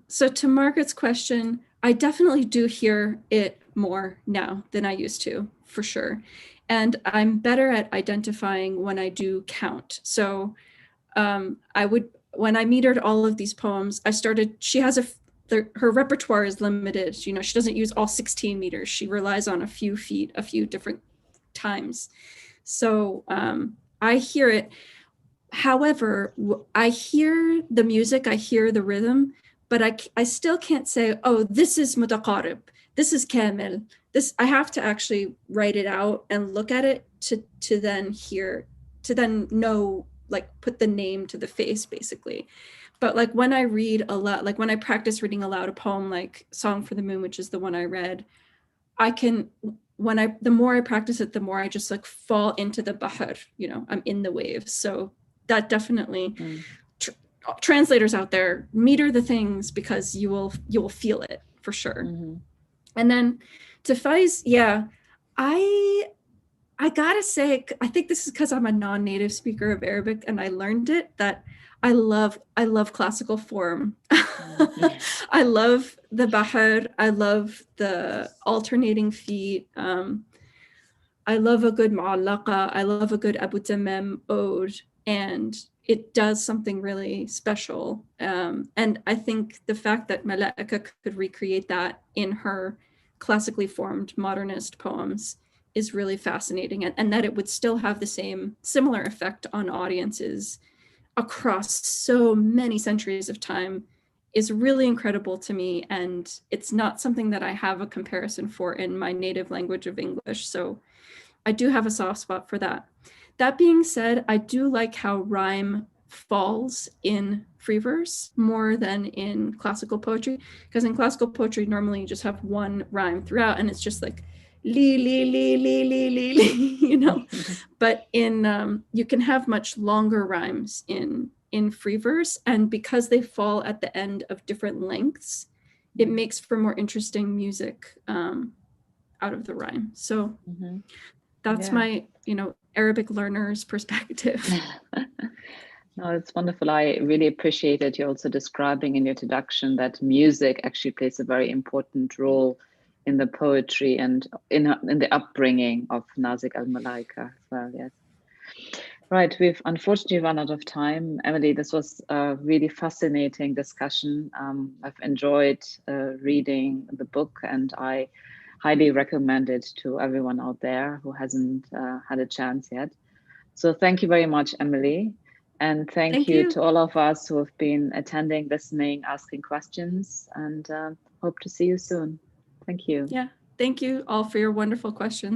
So to Margaret's question, I definitely do hear it more now than I used to, for sure. And I'm better at identifying when I do count. So when I metered all of these poems, she has her repertoire is limited. She doesn't use all 16 meters. She relies on a few feet, a few different times. So I hear it. However, I hear the music, I hear the rhythm, but I still can't say, oh, this is mutaqarib, this is kamil. I have to actually write it out and look at it to then know, like put the name to the face basically. But like when I read aloud, like when I practice reading aloud a poem like Song for the Moon, which is the one I read, the more I practice it, the more I just like fall into the bahr, I'm in the waves. So that definitely, translators out there, meter the things because you will feel it for sure. And then to Faiz, yeah, I gotta say, I think this is because I'm a non-native speaker of Arabic and I learned it, that I love classical form. I love the bahr. I love the alternating feet. I love a good mu'allaqa, I love a good Abu Tamam ode, and it does something really special. And I think the fact that Malaika could recreate that in her classically formed modernist poems is really fascinating, and that it would still have the same similar effect on audiences across so many centuries of time is really incredible to me. And it's not something that I have a comparison for in my native language of English. So I do have a soft spot for that. That being said, I do like how rhyme falls in free verse more than in classical poetry, because in classical poetry, normally you just have one rhyme throughout and it's just like li, li, li, li, li, li, li, you know, but in, you can have much longer rhymes in free verse. And because they fall at the end of different lengths, it makes for more interesting music out of the rhyme. So that's my, Arabic learner's perspective. No, it's wonderful. I really appreciated you also describing in your introduction that music actually plays a very important role in the poetry and in the upbringing of Nazik al-Malaika as well. Yes. Right, we've unfortunately run out of time. Emily, this was a really fascinating discussion. I've enjoyed reading the book, and I highly recommend it to everyone out there who hasn't had a chance yet. So thank you very much, Emily. And thank you to all of us who have been attending, listening, asking questions, and hope to see you soon. Thank you. Yeah, thank you all for your wonderful questions.